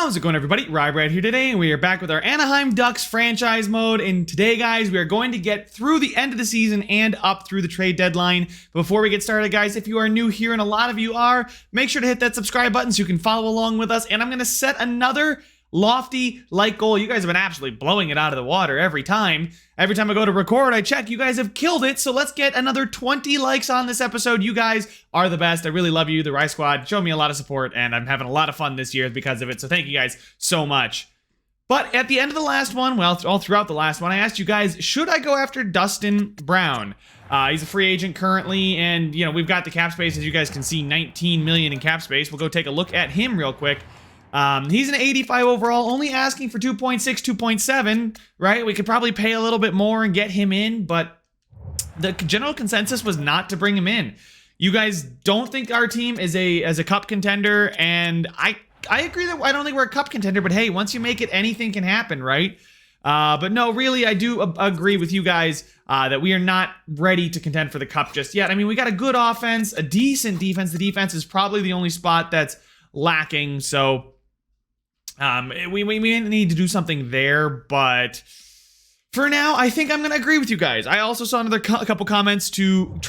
How's it going, everybody? RyeSquad here today, and we are back with our Anaheim Ducks franchise mode. And today, guys, we are going to get through the end of the season and up through the trade deadline. Before we get started, guys, if you are new here, and a lot of you are, make sure to hit that subscribe button so you can follow along with us. And I'm going to set another lofty like goal. You guys have been absolutely blowing it out of the water every time. Every time I go to record, I check. You guys have killed it. So let's get another 20 likes on this episode. You guys are the best. I really love you. The RyeSquad showed me a lot of support, and I'm having a lot of fun this year because of it. So thank you guys so much. But at the end of the last one, well, all throughout the last one, I asked you guys, should I go after Dustin Brown? He's a free agent currently, and you know, we've got the cap space, as you guys can see, 19 million in cap space. We'll go take a look at him real quick. He's an 85 overall, only asking for 2.6, 2.7, right? We could probably pay a little bit more and get him in, but the general consensus was not to bring him in. You guys don't think our team is a cup contender, and I agree that I don't think we're a cup contender, but hey, once you make it, anything can happen, right? But no, really, I do agree with you guys that we are not ready to contend for the cup just yet. I mean, we got a good offense, a decent defense. The defense is probably the only spot that's lacking, so we need to do something there, but for now, I think I'm going to agree with you guys. I also saw another couple comments to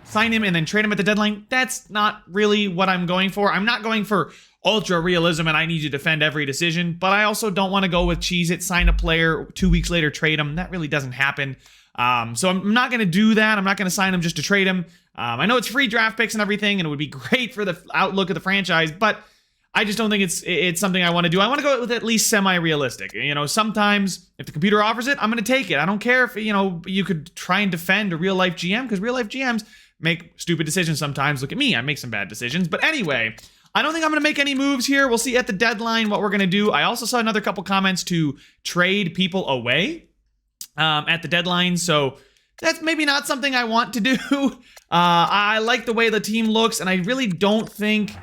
sign him and then trade him at the deadline. That's not really what I'm going for. I'm not going for ultra realism and I need to defend every decision, but I also don't want to go with cheese it, sign a player, 2 weeks later trade him. That really doesn't happen. So I'm not going to do that. I'm not going to sign him just to trade him. I know it's free draft picks and everything, and it would be great for the outlook of the franchise, but I just don't think it's something I want to do. I want to go with at least semi-realistic. You know, sometimes if the computer offers it, I'm going to take it. I don't care if, you know, you could try and defend a real-life GM, because real-life GMs make stupid decisions sometimes. Look at me. I make some bad decisions. But anyway, I don't think I'm going to make any moves here. We'll see at the deadline what we're going to do. I also saw another couple comments to trade people away at the deadline, so that's maybe not something I want to do. I like the way the team looks, and I really don't think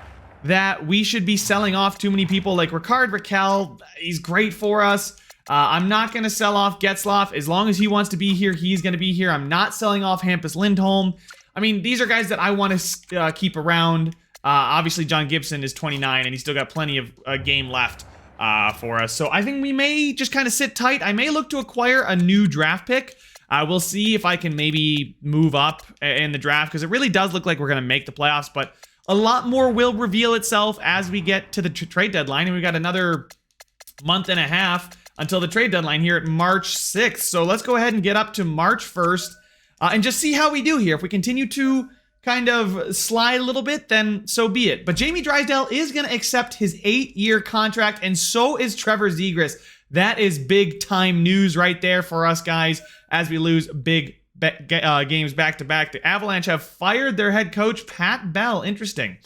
that we should be selling off too many people. Like Rickard Rakell, he's great for us. I'm not going to sell off Getzlaf. As long as he wants to be here, he's going to be here. I'm not selling off Hampus Lindholm. I mean, these are guys that I want to keep around. Obviously, John Gibson is 29, and he's still got plenty of game left for us. So I think we may just kind of sit tight. I may look to acquire a new draft pick. We'll see if I can maybe move up in the draft, because it really does look like we're going to make the playoffs, but a lot more will reveal itself as we get to the trade deadline, and we've got another month and a half until the trade deadline here at March 6th. So let's go ahead and get up to March 1st and just see how we do here. If we continue to kind of slide a little bit, then so be it. But Jamie Drysdale is going to accept his 8-year contract, and so is Trevor Zegras. That is big time news right there for us, guys, as we lose big games back-to-back. The Avalanche have fired their head coach, Pat Bell. Interesting.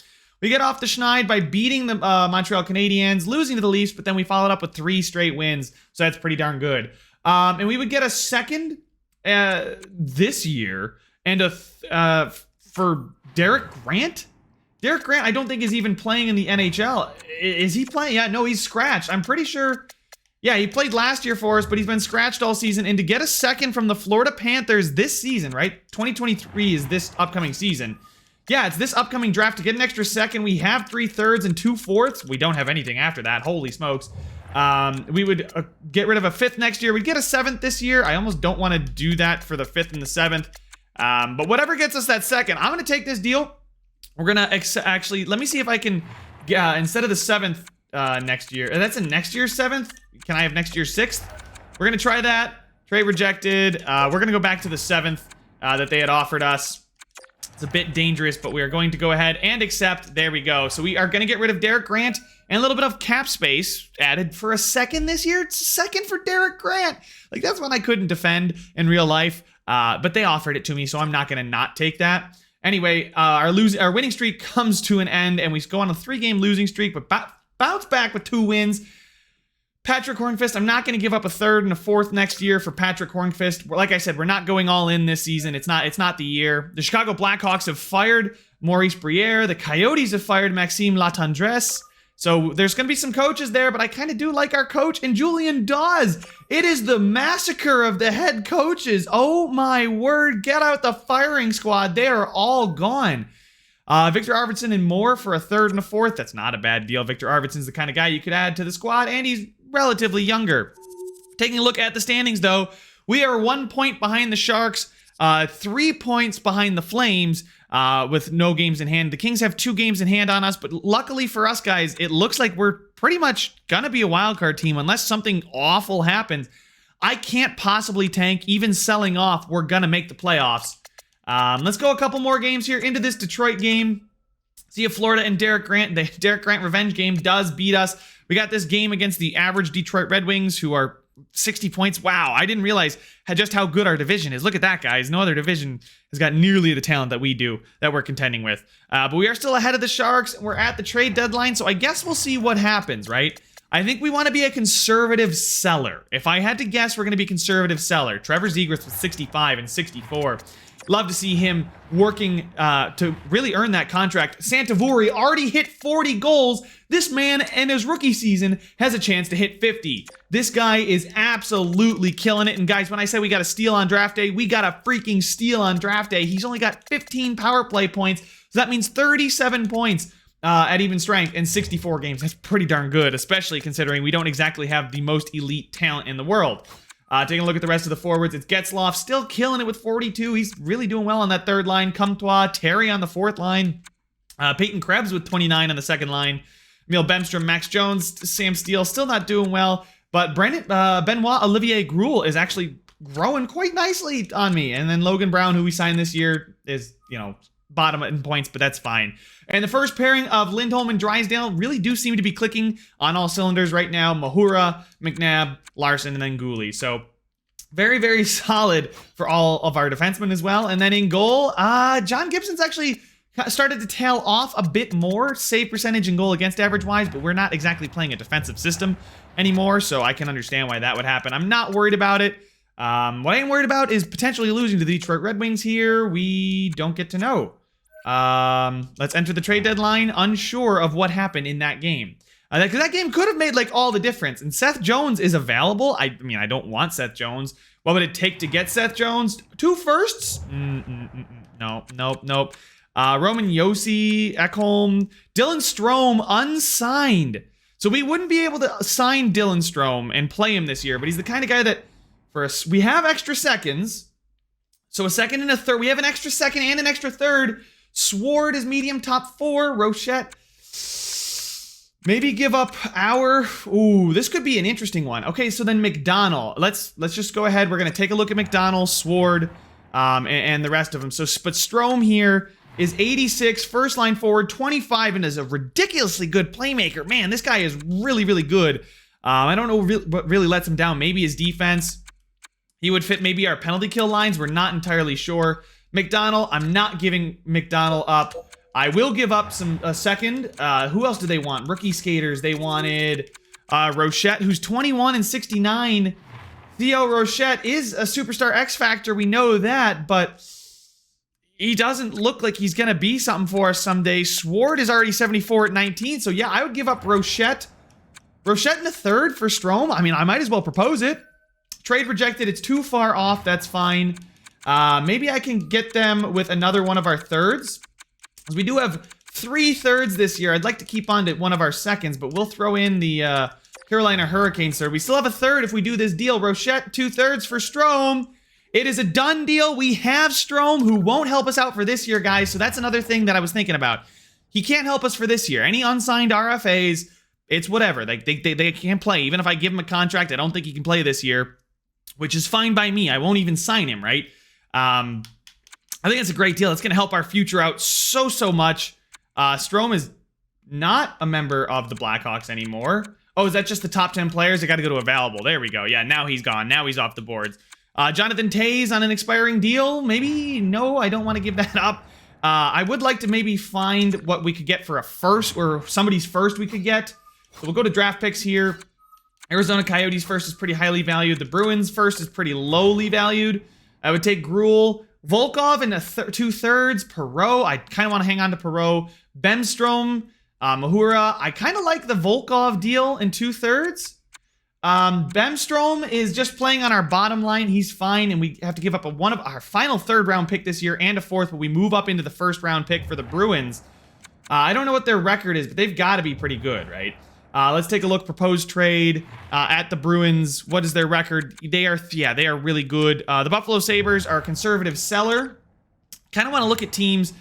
We get off the schneid by beating the Montreal Canadiens, losing to the Leafs, but then we followed up with 3 straight wins, so that's pretty darn good. And we would get a second this year, and for Derek Grant? Derek Grant, I don't think is even playing in the NHL. Is he playing? Yeah, no, he's scratched. I'm pretty sure. Yeah, he played last year for us, but he's been scratched all season. And to get a second from the Florida Panthers this season, right? 2023 is this upcoming season. Yeah, it's this upcoming draft. To get an extra second, we have 3/3 and 2/4. We don't have anything after that. Holy smokes. We would get rid of a 5th next year. We'd get a 7th this year. I almost don't want to do that for the 5th and the 7th. But whatever gets us that second, I'm going to take this deal. We're going to actually, let me see if I can, instead of the 7th next year, that's in next year's 7th. Can I have next year's 6th? We're going to try that. Trade rejected. We're going to go back to the 7th that they had offered us. It's a bit dangerous, but we are going to go ahead and accept. There we go. So we are going to get rid of Derek Grant and a little bit of cap space added for a second this year. It's a second for Derek Grant. Like, that's one I couldn't defend in real life, but they offered it to me, so I'm not going to not take that. Anyway, our winning streak comes to an end, and we go on a 3-game losing streak, but bounce back with 2 wins. Patrick Hornqvist, I'm not going to give up a 3rd and a 4th next year for Patrick Hornqvist. Like I said, we're not going all in this season. It's not the year. The Chicago Blackhawks have fired Maurice Briere. The Coyotes have fired Maxime Latendresse. So there's going to be some coaches there, but I kind of do like our coach and Julian Dawes. It is the massacre of the head coaches. Oh my word. Get out the firing squad. They are all gone. Victor Arvidsson and more for a third and a fourth. That's not a bad deal. Victor Arvidsson's the kind of guy you could add to the squad, and he's relatively younger. Taking a look at the standings, though, we are 1 point behind the Sharks, 3 points behind the Flames, with no games in hand. The Kings have 2 games in hand on us, but luckily for us, guys, it looks like we're pretty much going to be a wildcard team unless something awful happens. I can't possibly tank. Even selling off, we're going to make the playoffs. Let's go a couple more games here into this Detroit game. See if Florida and Derek Grant, the Derek Grant revenge game does beat us. We got this game against the average Detroit Red Wings, who are 60 points. Wow, I didn't realize just how good our division is. Look at that, guys. No other division has got nearly the talent that we do, that we're contending with. But we are still ahead of the Sharks. We're at the trade deadline, so I guess we'll see what happens, right? I think we want to be a conservative seller. If I had to guess, we're going to be a conservative seller. Trevor Zegras with 65 and 64. Love to see him working to really earn that contract. Santavori already hit 40 goals. This man in his rookie season has a chance to hit 50. This guy is absolutely killing it. And guys, when I say we got a steal on draft day, we got a freaking steal on draft day. He's only got 15 power play points. So that means 37 points at even strength in 64 games. That's pretty darn good, especially considering we don't exactly have the most elite talent in the world. Taking a look at the rest of the forwards, it's Getzlaf still killing it with 42. He's really doing well on that third line. Comtois, Terry on the fourth line. Peyton Krebs with 29 on the second line. Emil Bemstrom, Max Jones, Sam Steele still not doing well. But Benoit Olivier Gruel is actually growing quite nicely on me. And then Logan Brown, who we signed this year, is, bottom in points, but that's fine. And the first pairing of Lindholm and Drysdale really do seem to be clicking on all cylinders right now. Mahura, McNabb, Larson, and then Gooley. So very, very solid for all of our defensemen as well. And then in goal, John Gibson's actually started to tail off a bit more. Save percentage and goal against average wise, but we're not exactly playing a defensive system anymore, so I can understand why that would happen. I'm not worried about it. What I am worried about is potentially losing to the Detroit Red Wings here. We don't get to know. Let's enter the trade deadline unsure of what happened in that game. Because that game could have made all the difference. And Seth Jones is available. I mean, I don't want Seth Jones. What would it take to get Seth Jones? 2 firsts? Nope. Roman Josi, Ekholm, Dylan Strome unsigned. So we wouldn't be able to sign Dylan Strome and play him this year. But he's the kind of guy that we have extra seconds. So a second and a third. We have an extra second and an extra third. Sword is medium top 4. Rochette. Maybe give up our... Ooh, this could be an interesting one. Okay, so then McDonald. Let's just go ahead. We're going to take a look at McDonald, Sword, and the rest of them. So, but Strome here is 86, first line forward, 25, and is a ridiculously good playmaker. Man, this guy is really, really good. I don't know what really lets him down. Maybe his defense. He would fit maybe our penalty kill lines. We're not entirely sure. McDonald, I'm not giving McDonald up. I will give up a second. Who else do they want? Rookie skaters. They wanted Rochette, who's 21 and 69. Theo Rochette is a superstar X Factor. We know that, but he doesn't look like he's going to be something for us someday. Sword is already 74 at 19. So yeah, I would give up Rochette. Rochette in the third for Strome. I mean, I might as well propose it. Trade rejected. It's too far off. That's fine. Maybe I can get them with another one of our thirds. We do have 3 thirds this year. I'd like to keep on to one of our seconds, but we'll throw in the Carolina Hurricanes third. We still have a third if we do this deal. Rochette, 2 thirds for Strome. It is a done deal. We have Strome, who won't help us out for this year, guys. So that's another thing that I was thinking about. He can't help us for this year. Any unsigned RFAs, it's whatever. They can't play. Even if I give him a contract, I don't think he can play this year, which is fine by me. I won't even sign him, right? I think it's a great deal. It's going to help our future out so much. Strome is not a member of the Blackhawks anymore. Oh, is that just the top 10 players? I got to go to available. There we go. Yeah, now he's gone. Now he's off the boards. Jonathan Toews on an expiring deal. Maybe, no, I don't want to give that up. I would like to maybe find what we could get for a first, or somebody's first we could get. So we'll go to draft picks here. Arizona Coyotes first is pretty highly valued. The Bruins first is pretty lowly valued. I would take Gruel. Volkov in the 2 thirds. Perreault. I kind of want to hang on to Perreault. Bemstrom. Mahura. I kind of like the Volkov deal in 2 thirds. Strome is just playing on our bottom line. He's fine, and we have to give up one of our final third-round pick this year and a fourth, but we move up into the first-round pick for the Bruins. I don't know what their record is, but they've got to be pretty good, right? Let's take a look. Proposed trade at the Bruins. What is their record? They are really good. The Buffalo Sabres are a conservative seller. Kind of want to look at teams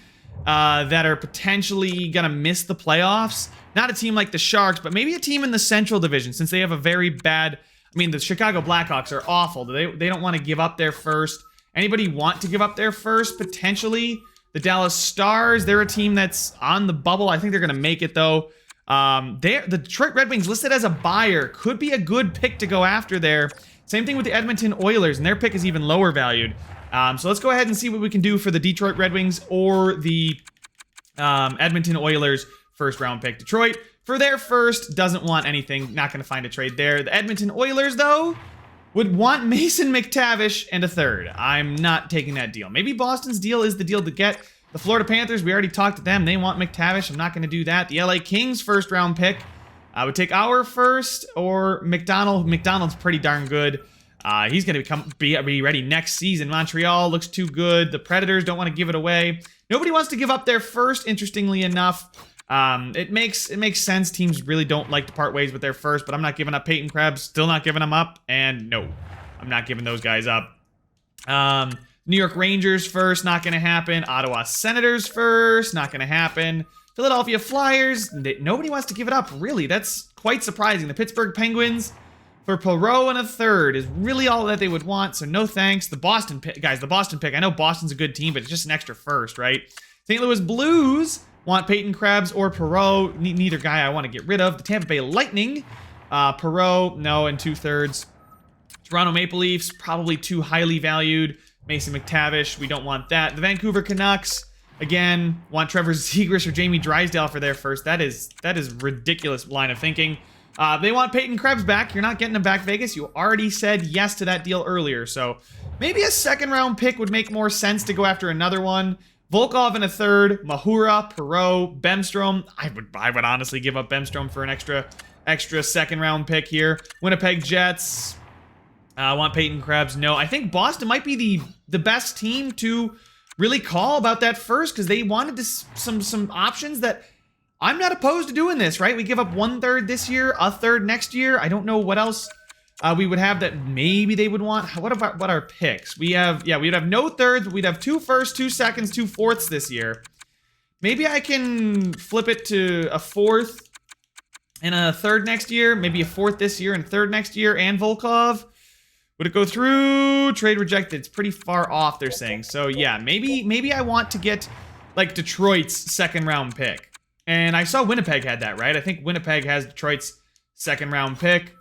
that are potentially going to miss the playoffs. Not a team like the Sharks, but maybe a team in the Central Division, since they have a very bad... I mean, the Chicago Blackhawks are awful. They don't want to give up their first. Anybody want to give up their first? Potentially. The Dallas Stars, they're a team that's on the bubble. I think they're going to make it, though. The Detroit Red Wings, listed as a buyer, could be a good pick to go after there. Same thing with the Edmonton Oilers, and their pick is even lower valued. So let's go ahead and see what we can do for the Detroit Red Wings or the Edmonton Oilers first-round pick. Detroit, for their first, doesn't want anything. Not going to find a trade there. The Edmonton Oilers, though, would want Mason McTavish and a third. I'm not taking that deal. Maybe Boston's deal is the deal to get. The Florida Panthers, we already talked to them. They want McTavish. I'm not going to do that. The LA Kings first-round pick. I would take our first or McDonald. McDonald's pretty darn good. He's going to be ready next season. Montreal looks too good. The Predators don't want to give it away. Nobody wants to give up their first, interestingly enough. It makes sense. Teams really don't like to part ways with their first, but I'm not giving up Peyton Krebs. Still not giving them up. And no, I'm not giving those guys up. New York Rangers first, not going to happen. Ottawa Senators first, not going to happen. Philadelphia Flyers, nobody wants to give it up, really. That's quite surprising. The Pittsburgh Penguins for Perreault and a third is really all that they would want, so no thanks. The Boston pick, guys, the Boston pick, I know Boston's a good team, but it's just an extra first, right? St. Louis Blues want Peyton Krebs or Perreault. Neither guy I want to get rid of. The Tampa Bay Lightning, Perreault, no, and 2/3. Toronto Maple Leafs, probably too highly valued. Mason McTavish, we don't want that. The Vancouver Canucks, again, want Trevor Zegras or Jamie Drysdale for their first. That is ridiculous line of thinking. They want Peyton Krebs back. You're not getting him back, Vegas. You already said yes to that deal earlier, so maybe a second-round pick would make more sense to go after another one. Volkov in a third, Mahura, Perreault, Bemstrom. I would honestly give up Bemstrom for an extra second-round pick here. Winnipeg Jets. I want Peyton Krebs. No, I think Boston might be the best team to really call about that first, because they wanted some options that I'm not opposed to doing this, right? We give up 1/3 this year, a third next year. I don't know what else we would have that maybe they would want. What our picks? We'd have no thirds, but we'd have 2 firsts, 2 seconds, 2 fourths this year. Maybe I can flip it to a fourth and a third next year. Maybe a fourth this year and third next year, and Volkov. Would it go through? Trade rejected. It's pretty far off, they're saying. So yeah, maybe I want to get like Detroit's second round pick. And I saw Winnipeg had that, right? I think Winnipeg has Detroit's second round pick.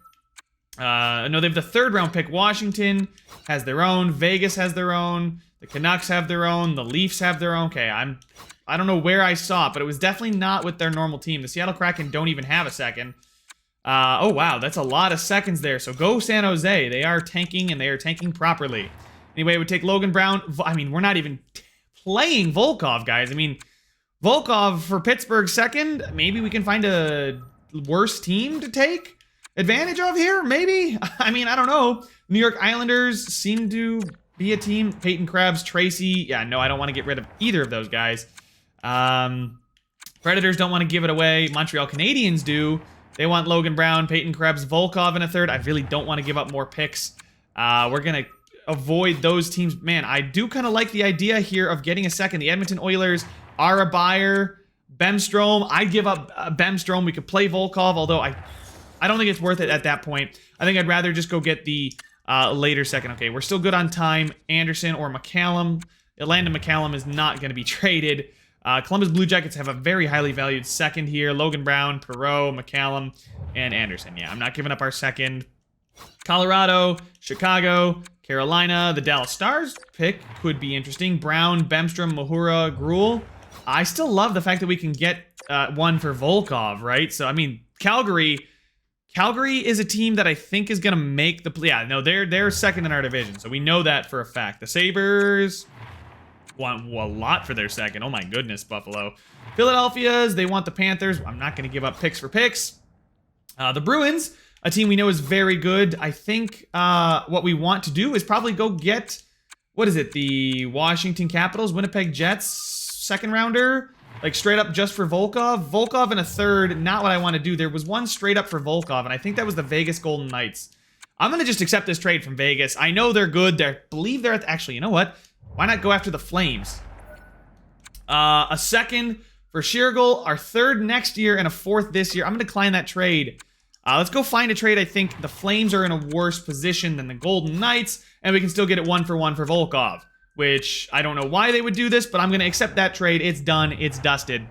No, they have the third round pick. Washington has their own. Vegas has their own. The Canucks have their own. The Leafs have their own. Okay, I don't know where I saw it, but it was definitely not with their normal team. The Seattle Kraken don't even have a second. Oh, wow, that's a lot of seconds there. So go San Jose. They are tanking, and they are tanking properly. Anyway, it would take Logan Brown. I mean, we're not even playing Volkov, guys. I mean, Volkov for Pittsburgh second. Maybe we can find a worse team to take advantage of here, maybe? I mean, I don't know. New York Islanders seem to be a team. Peyton Krebs, Tracy. Yeah, no, I don't want to get rid of either of those guys. Predators don't want to give it away. Montreal Canadiens do. They want Logan Brown, Peyton Krebs, Volkov in a third. I really don't want to give up more picks. We're going to avoid those teams. Man, I do kind of like the idea here of getting a second. The Edmonton Oilers are a buyer. Bemstrom, I'd give up Bemstrom. We could play Volkov, although I don't think it's worth it at that point. I think I'd rather just go get the later second. Okay, we're still good on time. Anderson or McCallum. Landon McCallum is not going to be traded. Columbus Blue Jackets have a very highly valued second here. Logan Brown, Perreault, McCallum, and Anderson. Yeah, I'm not giving up our second. Colorado, Chicago, Carolina. The Dallas Stars pick could be interesting. Brown, Bemstrom, Mahura, Gruel. I still love the fact that we can get one for Volkov, right? So, I mean, Calgary is a team that I think is going to make the... Yeah, no, they're second in our division, so we know that for a fact. The Sabres want a lot for their second. Oh my goodness, Buffalo. Philadelphia's, they want the Panthers. I'm not going to give up picks for picks. The Bruins a team we know is very good. I think what we want to do is probably go get, what is it, the Washington Capitals, Winnipeg Jets second rounder, like straight up just for Volkov. Volkov in a third, not what I want to do. There was one straight up for Volkov, and I think that was the Vegas Golden Knights. I'm going to just accept this trade from Vegas. I know they're good. I believe they're at actually, you know what? Why not go after the Flames? A second for Shirgle, our third next year, and a fourth this year. I'm going to decline that trade. Let's go find a trade. I think the Flames are in a worse position than the Golden Knights, and we can still get it 1-for-1 for Volkov, which I don't know why they would do this, but I'm going to accept that trade. It's done. It's dusted.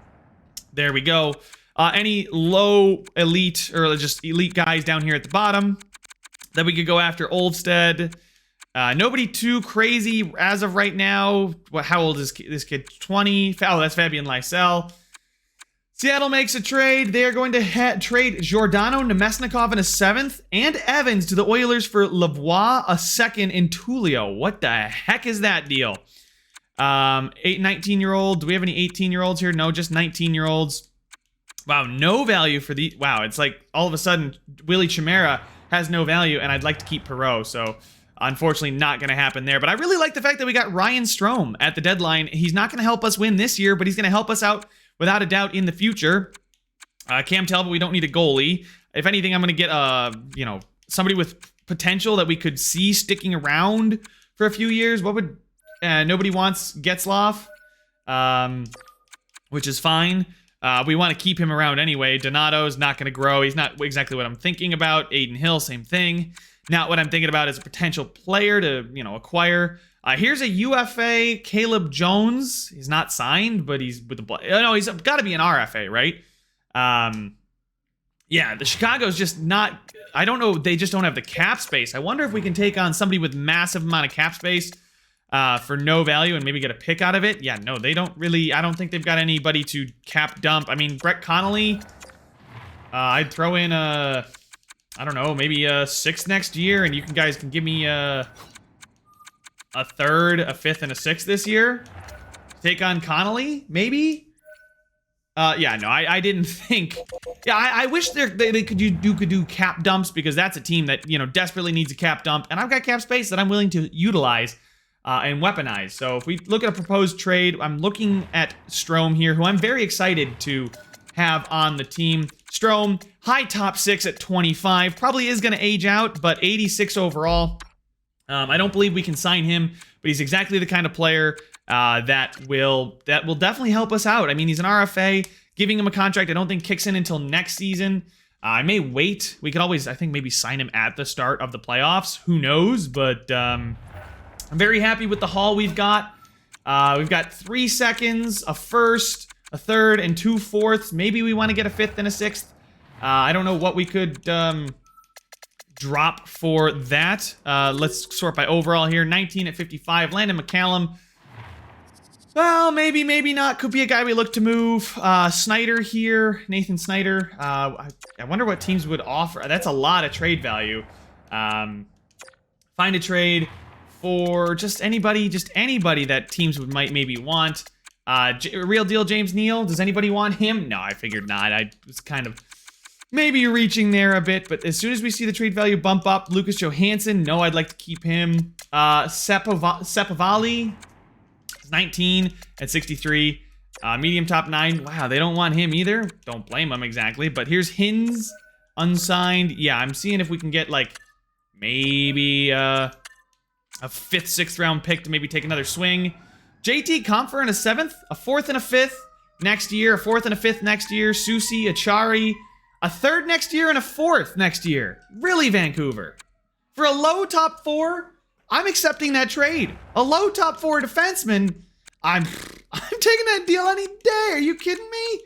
There we go. Any low elite or just elite guys down here at the bottom that we could go after? Olvstead. Nobody too crazy as of right now. How old is this kid? 20. Oh, that's Fabian Lysell. Seattle makes a trade. They are going to trade Giordano Nemesnikov in a 7th and Evans to the Oilers for Lavoie, a 2nd, and Tullio. What the heck is that deal? 19-year-old. Do we have any 18-year-olds here? No, just 19-year-olds. Wow, no value for the... Wow, it's like all of a sudden Willie Chimera has no value, and I'd like to keep Perreault, so unfortunately not going to happen there. But I really like the fact that we got Ryan Strome at the deadline. He's not going to help us win this year, but he's going to help us out without a doubt in the future. Cam Talbot, we don't need a goalie. If anything, I'm going to get somebody with potential that we could see sticking around for a few years. What would nobody wants Getzlaf, which is fine. We want to keep him around anyway. Donato's not going to grow. He's not exactly what I'm thinking about. Aiden Hill, same thing. Not what I'm thinking about as a potential player to, acquire. Here's a UFA, Caleb Jones. He's not signed, but he's with the... No, he's got to be an RFA, right? Yeah, the Chicago's just not... I don't know. They just don't have the cap space. I wonder if we can take on somebody with massive amount of cap space for no value and maybe get a pick out of it. Yeah, no, they don't really... I don't think they've got anybody to cap dump. I mean, Brett Connolly, I'd throw in a... I don't know, maybe a 6th next year, and you guys can give me a 3rd, a 5th, and a 6th this year. Take on Connolly, maybe? Yeah, no, I didn't think... Yeah, I wish they could do cap dumps, because that's a team that, desperately needs a cap dump, and I've got cap space that I'm willing to utilize and weaponize. So if we look at a proposed trade, I'm looking at Strome here, who I'm very excited to have on the team. Strome, high top 6 at 25. Probably is going to age out, but 86 overall. I don't believe we can sign him, but he's exactly the kind of player that will definitely help us out. I mean, he's an RFA. Giving him a contract I don't think kicks in until next season. I may wait. We could always, I think, maybe sign him at the start of the playoffs. Who knows? But I'm very happy with the haul we've got. We've got 3 seconds, a 1st, a 3rd, and 2 4ths. Maybe we want to get a 5th and a 6th. I don't know what we could drop for that. Let's sort by overall here. 19 at 55. Landon McCallum. Well, maybe, maybe not. Could be a guy we look to move. Snyder here. Nathan Snyder. I wonder what teams would offer. That's a lot of trade value. Find a trade for just anybody that teams might maybe want. Real deal James Neal. Does anybody want him? No, I figured not. I was kind of maybe reaching there a bit, but as soon as we see the trade value bump up, Lucas Johansson, no, I'd like to keep him. Sepavali, 19 at 63. Medium top 9. Wow, they don't want him either. Don't blame them exactly, but here's Hins, unsigned. Yeah, I'm seeing if we can get, like, maybe a 5th, 6th round pick to maybe take another swing. JT Comfer in a 7th, a 4th and a 5th next year, a 4th and a 5th next year. Susi, Achari, a 3rd next year and a 4th next year. Really, Vancouver? For a low top 4, I'm accepting that trade. A low top 4 defenseman, I'm taking that deal any day. Are you kidding me?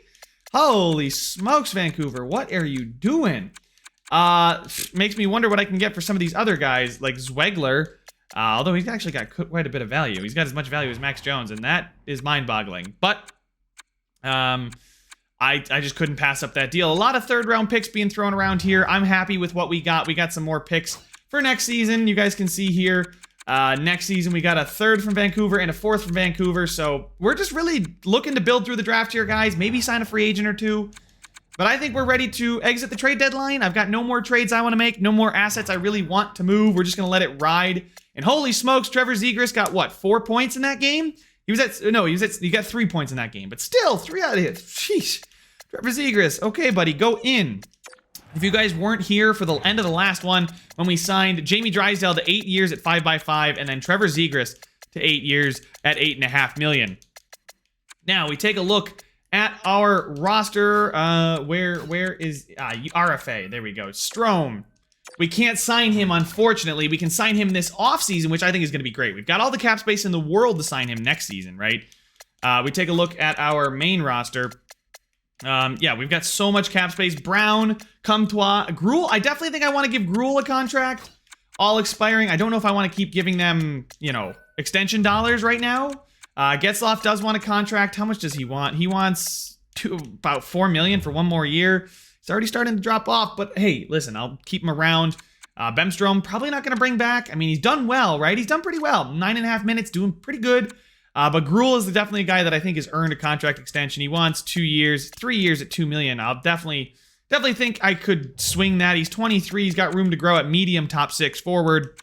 Holy smokes, Vancouver. What are you doing? Makes me wonder what I can get for some of these other guys, like Zwegler. Although he's actually got quite a bit of value. He's got as much value as Max Jones, and that is mind-boggling. But I just couldn't pass up that deal. A lot of 3rd round picks being thrown around here. I'm happy with what we got. We got some more picks for next season. You guys can see here. Next season, we got a 3rd from Vancouver and a 4th from Vancouver. So we're just really looking to build through the draft here, guys. Maybe sign a free agent or 2. But I think we're ready to exit the trade deadline. I've got no more trades I want to make, no more assets I really want to move. We're just going to let it ride. And holy smokes, Trevor Zegras got what, 4 points in that game? He got 3 points in that game, but still 3 out of it. Sheesh. Trevor Zegras. Okay, buddy, go in. If you guys weren't here for the end of the last one, when we signed Jamie Drysdale to 8 years at 5x5, and then Trevor Zegras to 8 years at $8.5 million. Now we take a look at our roster. Where is RFA? There we go. Strome. We can't sign him, unfortunately. We can sign him this offseason, which I think is going to be great. We've got all the cap space in the world to sign him next season, right? We take a look at our main roster. Yeah, we've got so much cap space. Brown, Comtois, Gruel. I definitely think I want to give Gruel a contract. All expiring. I don't know if I want to keep giving them, you know, extension dollars right now. Getzlaf does want a contract. How much does he want? He wants about $4 million for 1 more year. It's already starting to drop off, but hey, listen, I'll keep him around. Strome, probably not going to bring back. I mean, he's done well, right? He's done pretty well. 9.5 minutes, doing pretty good. But Gruel is definitely a guy that I think has earned a contract extension. He wants 2 years, 3 years at $2 million. I'll definitely think I could swing that. He's 23. He's got room to grow at medium top 6 forward.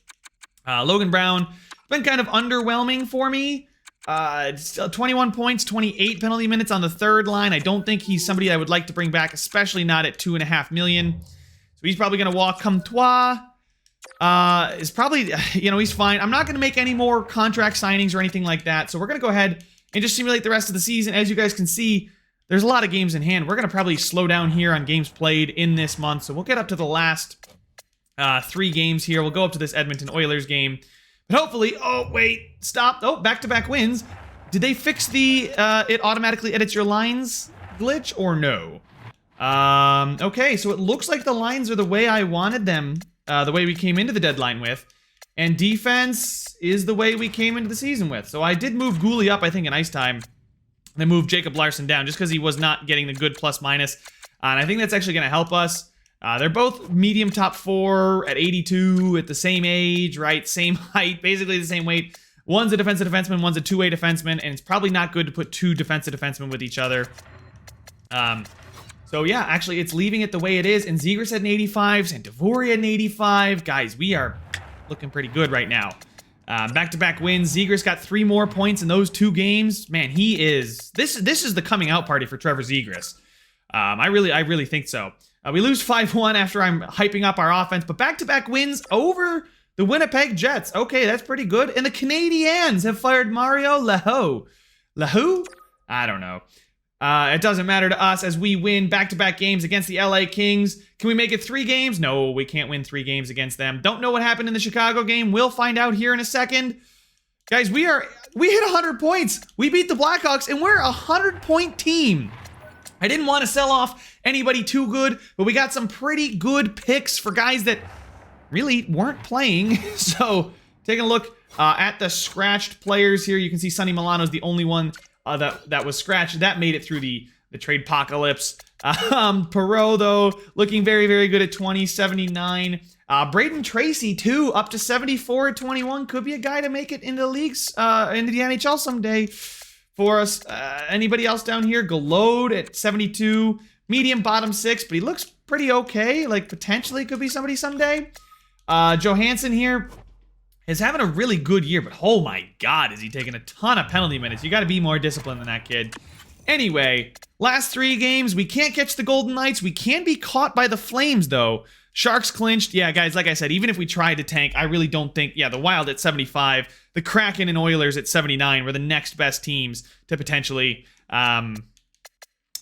Logan Brown, been kind of underwhelming for me. 21 points, 28 penalty minutes on the third line. I don't think he's somebody I would like to bring back, especially not at $2.5 million. So he's probably going to walk. Comtois is probably, you know, he's fine. I'm not going to make any more contract signings or anything like that. So we're going to go ahead and just simulate the rest of the season. As you guys can see, there's a lot of games in hand. We're going to probably slow down here on games played in this month. So we'll get up to the last 3 games here. We'll go up to this Edmonton Oilers game. But hopefully, oh, wait, stop. Oh, back-to-back wins. Did they fix the it automatically edits your lines glitch or no? Okay, so it looks like the lines are the way I wanted them, the way we came into the deadline with. And defense is the way we came into the season with. So I did move Gooley up, I think, in ice time. And then move Jacob Larson down just because he was not getting the good plus-minus. And I think that's actually going to help us. They're both medium top 4 at 82, at the same age, right? Same height, basically the same weight. One's a defensive defenseman, one's a two-way defenseman, and it's probably not good to put 2 defensive defensemen with each other. So yeah, actually, it's leaving it the way it is. And Zegras had an 85, Santivori had an 85. Guys, we are looking pretty good right now. Back-to-back wins. Zegras got 3 more points in those 2 games. Man, he is... This is the coming out party for Trevor Zegras. I really think so. We lose 5-1 after I'm hyping up our offense, but back-to-back wins over the Winnipeg Jets. Okay, that's pretty good. And the Canadiens have fired Mario Laho. Lahu? I don't know. It doesn't matter to us as we win back-to-back games against the LA Kings. Can we make it 3 games? No, we can't win 3 games against them. Don't know what happened in the Chicago game. We'll find out here in a second. Guys, we hit 100 points. We beat the Blackhawks, and we're a 100-point team. I didn't want to sell off anybody too good, but we got some pretty good picks for guys that really weren't playing. So, taking a look at the scratched players here, you can see Sonny Milano's the only one that was scratched. That made it through the trade apocalypse. Perreault, though, looking very, very good at 20, 79. Braden Tracy, too, up to 74 at 21. Could be a guy to make it into the leagues, into the NHL someday. For us, anybody else down here? Galode at 72, medium bottom 6, but he looks pretty okay. Like, potentially could be somebody someday. Johansson here is having a really good year, but oh my god, is he taking a ton of penalty minutes. You got to be more disciplined than that kid. Anyway, last 3 games, we can't catch the Golden Knights. We can be caught by the Flames, though. Sharks clinched. Yeah, guys, like I said, even if we tried to tank, I really don't think... Yeah, the Wild at 75, the Kraken and Oilers at 79 were the next best teams to potentially be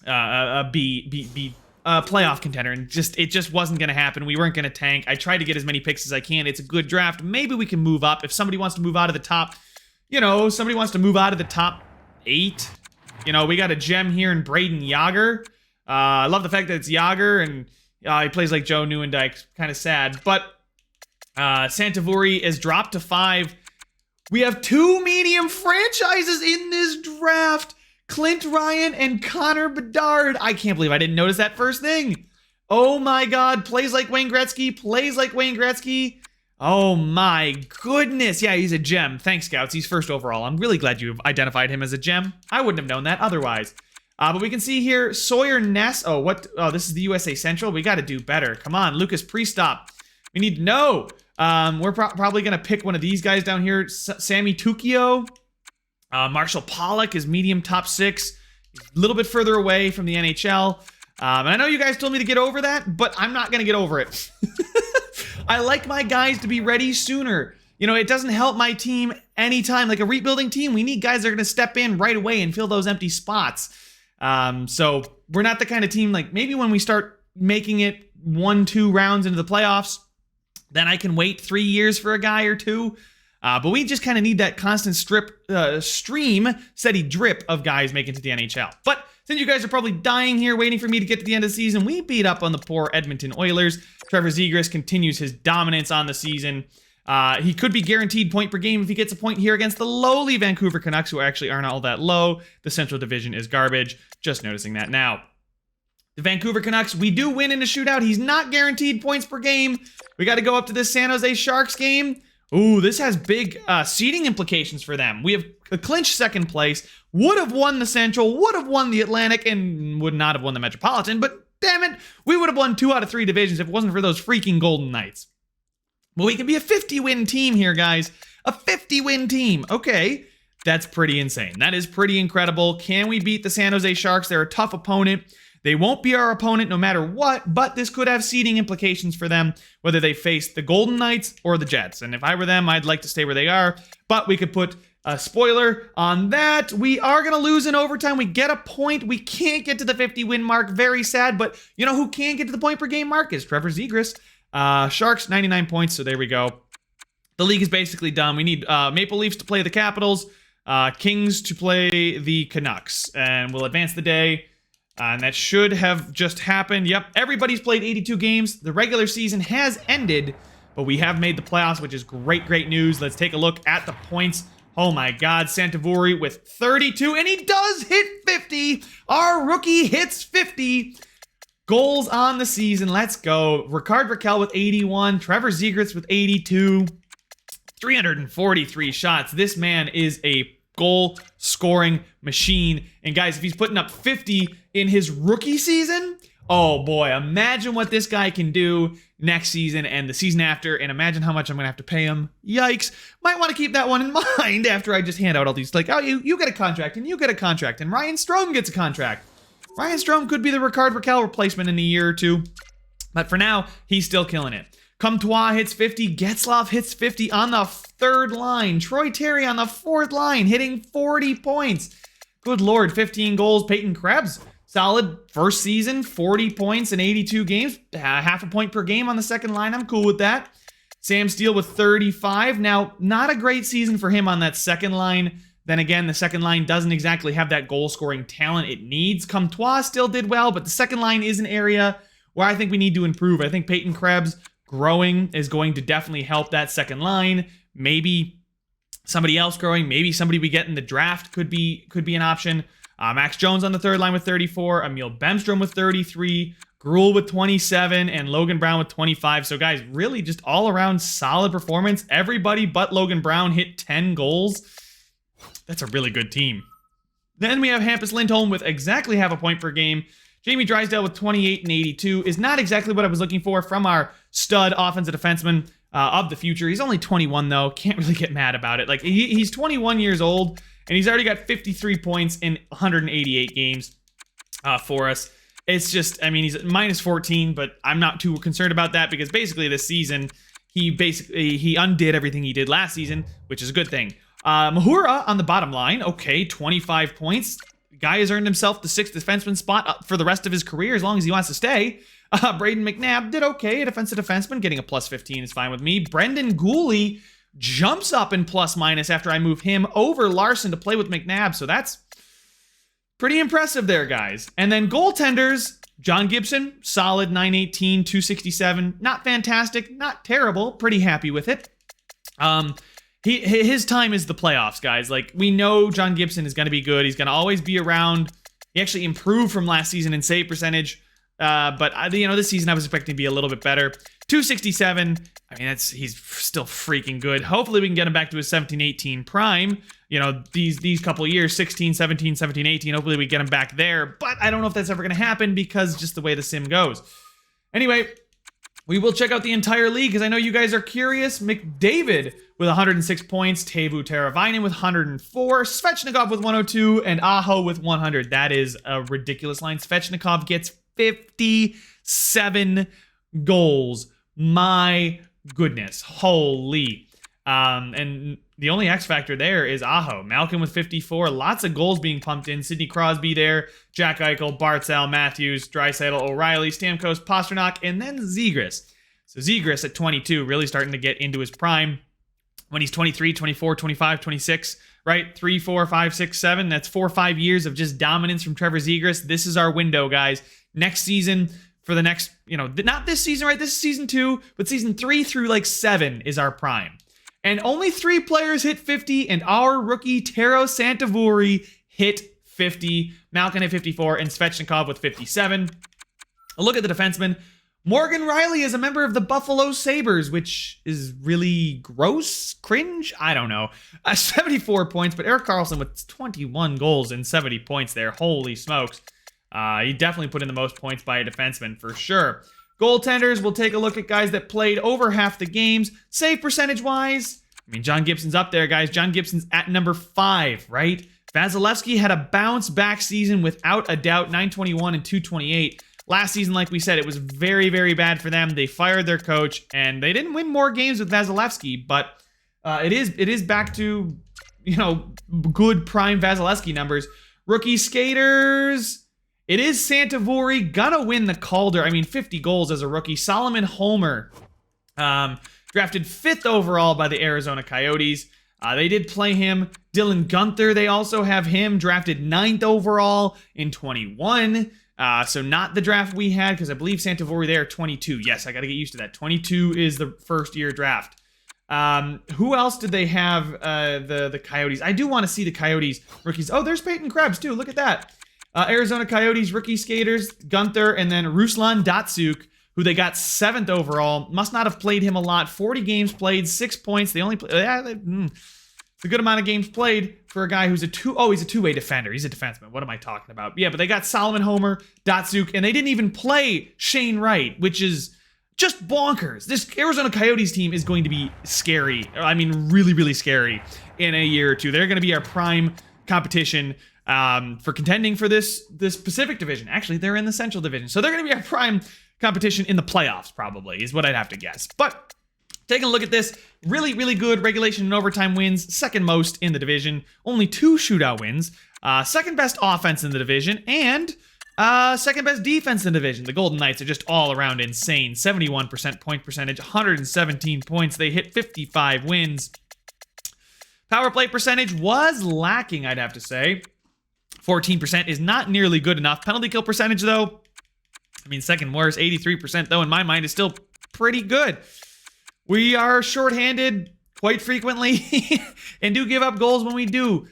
a playoff contender. And it just wasn't going to happen. We weren't going to tank. I tried to get as many picks as I can. It's a good draft. Maybe we can move up. If somebody wants to move out of the top... You know, somebody wants to move out of the top 8. You know, we got a gem here in Braden Yager. I love the fact that it's Yager and... he plays like Joe Nieuwendyk, kind of sad. But Santivori is dropped to 5. We have 2 medium franchises in this draft. Clint Ryan and Connor Bedard. I can't believe I didn't notice that first thing. Oh my god, plays like Wayne Gretzky, plays like Wayne Gretzky. Oh my goodness. Yeah, he's a gem. Thanks, Scouts. He's first overall. I'm really glad you've identified him as a gem. I wouldn't have known that otherwise. But we can see here, Sawyer Ness. Oh, what? Oh, this is the USA Central. We got to do better. Come on, Lucas Priestop. We need to know. We're probably going to pick one of these guys down here. Sammy Tukio. Marshall Pollock is medium top 6. He's a little bit further away from the NHL. And I know you guys told me to get over that, but I'm not going to get over it. I like my guys to be ready sooner. You know, it doesn't help my team anytime. Like a rebuilding team, we need guys that are going to step in right away and fill those empty spots. So we're not the kind of team, like maybe when we start making it 1-2 rounds into the playoffs, then I can wait 3 years for a guy or two. But we just kind of need that constant stream, steady drip of guys making to the NHL. But since you guys are probably dying here waiting for me to get to the end of the season, we beat up on the poor Edmonton Oilers. Trevor Zegras continues his dominance on the season. He could be guaranteed point per game if he gets a point here against the lowly Vancouver Canucks, who actually aren't all that low. The Central Division is garbage. Just noticing that now. The Vancouver Canucks, we do win in a shootout. He's not guaranteed points per game. We got to go up to this San Jose Sharks game. Ooh, this has big seeding implications for them. We have a clinched second place, would have won the Central, would have won the Atlantic, and would not have won the Metropolitan, but damn it, we would have won 2 out of 3 divisions if it wasn't for those freaking Golden Knights. Well, we can be a 50-win team here, guys. A 50-win team. Okay, that's pretty insane. That is pretty incredible. Can we beat the San Jose Sharks? They're a tough opponent. They won't be our opponent no matter what, but this could have seeding implications for them, whether they face the Golden Knights or the Jets. And if I were them, I'd like to stay where they are, but we could put a spoiler on that. We are going to lose in overtime. We get a point. We can't get to the 50-win mark. Very sad, but you know who can get to the point per game mark is Trevor Zegras. Sharks, 99 points, so there we go. The league is basically done. We need Maple Leafs to play the Capitals, Kings to play the Canucks, and we'll advance the day. And that should have just happened. Yep, everybody's played 82 games. The regular season has ended, but we have made the playoffs, which is great, great news. Let's take a look at the points. Oh my God, Santavori with 32, and he does hit 50. Our rookie hits 50. Goals on the season. Let's go. Ricard Raquel with 81. Trevor Zegras with 82. 343 shots. This man is a goal scoring machine. And guys, if he's putting up 50 in his rookie season, oh boy, imagine what this guy can do next season and the season after, and imagine how much I'm going to have to pay him. Yikes. Might want to keep that one in mind after I just hand out all these, like, oh, you get a contract, and you get a contract, and Ryan Strome gets a contract. Ryan Strome could be the Ricard Raquel replacement in a year or two, but for now, he's still killing it. Comtois hits 50. Getzlaf hits 50 on the 3rd line. Troy Terry on the 4th line, hitting 40 points. Good Lord, 15 goals. Peyton Krebs, solid first season, 40 points in 82 games. Half a point per game on the 2nd line. I'm cool with that. Sam Steele with 35. Now, not a great season for him on that 2nd line. Then again, the 2nd line doesn't exactly have that goal-scoring talent it needs. Comtois still did well, but the 2nd line is an area where I think we need to improve. I think Peyton Krebs growing is going to definitely help that 2nd line. Maybe somebody else growing, maybe somebody we get in the draft could be an option. Max Jones on the 3rd line with 34, Emil Bemstrom with 33, Gruel with 27, and Logan Brown with 25. So guys, really just all around solid performance. Everybody but Logan Brown hit 10 goals. That's a really good team. Then we have Hampus Lindholm with exactly half a point per game. Jamie Drysdale with 28 and 82 is not exactly what I was looking for from our stud offensive defenseman of the future. He's only 21 though. Can't really get mad about it. Like he's 21 years old and he's already got 53 points in 188 games for us. It's just, I mean, he's minus 14, but I'm not too concerned about that because basically this season he undid everything he did last season, which is a good thing. Mahura on the bottom line. Okay, 25 points. Guy has earned himself the 6th defenseman spot for the rest of his career as long as he wants to stay. Braden McNabb did okay. A defensive defenseman getting a plus 15 is fine with me. Brendan Gooley jumps up in plus minus after I move him over Larson to play with McNabb. So that's pretty impressive there, guys. And then goaltenders, John Gibson, solid 918, 267. Not fantastic, not terrible. Pretty happy with it. His time is the playoffs, guys. Like, we know John Gibson is going to be good. He's going to always be around. He actually improved from last season in save percentage. But this season I was expecting to be a little bit better. 267. I mean, he's still freaking good. Hopefully we can get him back to his 17-18 prime. you know, these couple of years, 16, 17, 17, 18. Hopefully we get him back there, but I don't know if that's ever going to happen because just the way the sim goes. Anyway, we will check out the entire league because I know you guys are curious. McDavid with 106 points, Teuvo Teravainen with 104, Svechnikov with 102, and Aho with 100. That is a ridiculous line. Svechnikov gets 57 goals. My goodness. Holy. And the only X factor there is Aho. Malkin with 54. Lots of goals being pumped in. Sidney Crosby there. Jack Eichel, Barzal, Matthews, Draisaitl, O'Reilly, Stamkos, Pasternak, and then Zegras. So Zegras at 22, really starting to get into his prime. When he's 23, 24, 25, 26, right? 3, 4, 5, 6, 7. That's 4 or 5 years of just dominance from Trevor Zegras. This is our window, guys. Next season, for the next, you know, not this season, right? This is season 2, but season 3 through like 7 is our prime. And only 3 players hit 50, and our rookie Taro Santavori hit 50. Malkin hit 54, and Svechnikov with 57. A look at the defensemen. Morgan Rielly is a member of the Buffalo Sabres, which is really gross, cringe, I don't know. 74 points, but Erik Karlsson with 21 goals and 70 points there. Holy smokes. He definitely put in the most points by a defenseman for sure. Goaltenders, we'll take a look at guys that played over half the games. Save percentage-wise, I mean, John Gibson's up there, guys. John Gibson's at number 5, right? Vasilevsky had a bounce-back season without a doubt, 921 and 228. Last season, like we said, it was very, very bad for them. They fired their coach, and they didn't win more games with Vasilevsky, but it is back to, you know, good prime Vasilevsky numbers. Rookie skaters, it is Santavori, gonna win the Calder. I mean, 50 goals as a rookie. Solomon Homer, drafted 5th overall by the Arizona Coyotes. They did play him. Dylan Guenther, they also have him, drafted 9th overall in 21. So not the draft we had, because I believe Santavori there, 22. Yes, I got to get used to that. 22 is the first-year draft. Who else did they have, the Coyotes? I do want to see the Coyotes rookies. Oh, there's Peyton Krebs, too. Look at that. Arizona Coyotes rookie skaters, Guenther, and then Ruslan Datsuk, who they got 7th overall. Must not have played him a lot. 40 games played, 6 points. They only play... It's a good amount of games played for a guy who's he's a two-way defender. He's a defenseman. What am I talking about? Yeah, but they got Solomon Homer, Datsuk, and they didn't even play Shane Wright, which is just bonkers. This Arizona Coyotes team is going to be scary. I mean, really, really scary in a year or two. They're going to be our prime competition for contending for this Pacific Division. Actually, they're in the Central Division. So they're going to be our prime competition in the playoffs, probably, is what I'd have to guess. But taking a look at this, really, really good regulation and overtime wins, second most in the division, only 2 shootout wins, second best offense in the division, and second best defense in the division. The Golden Knights are just all around insane. 71% point percentage, 117 points. They hit 55 wins. Power play percentage was lacking, I'd have to say. 14% is not nearly good enough. Penalty kill percentage, though, I mean, second worst. 83%, though, in my mind, is still pretty good. We are shorthanded quite frequently and do give up goals when we do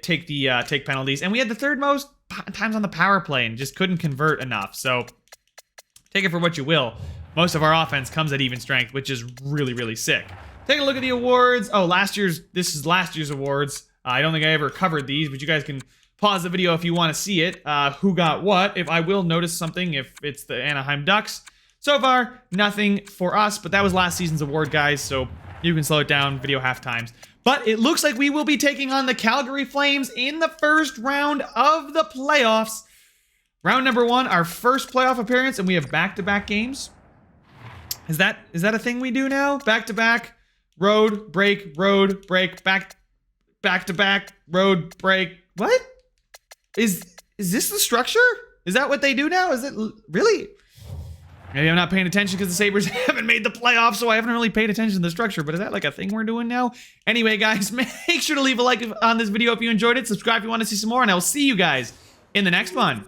take penalties. And we had the 3rd most times on the power play and just couldn't convert enough. So take it for what you will. Most of our offense comes at even strength, which is really, really sick. Taking a look at the awards. Oh, this is last year's awards. I don't think I ever covered these, but you guys can pause the video if you want to see it. Who got what? If I will notice something if it's the Anaheim Ducks. So far, nothing for us, but that was last season's award, guys, so you can slow it down, video half times. But it looks like we will be taking on the Calgary Flames in the first round of the playoffs. Round number 1, our first playoff appearance, and we have back-to-back games. Is that a thing we do now? Back-to-back, road, break, back-to-back, road, break. What? Is this the structure? Is that what they do now? Is it really? Maybe I'm not paying attention because the Sabres haven't made the playoffs, so I haven't really paid attention to the structure, but is that like a thing we're doing now? Anyway, guys, make sure to leave a like on this video if you enjoyed it. Subscribe if you want to see some more, and I will see you guys in the next one.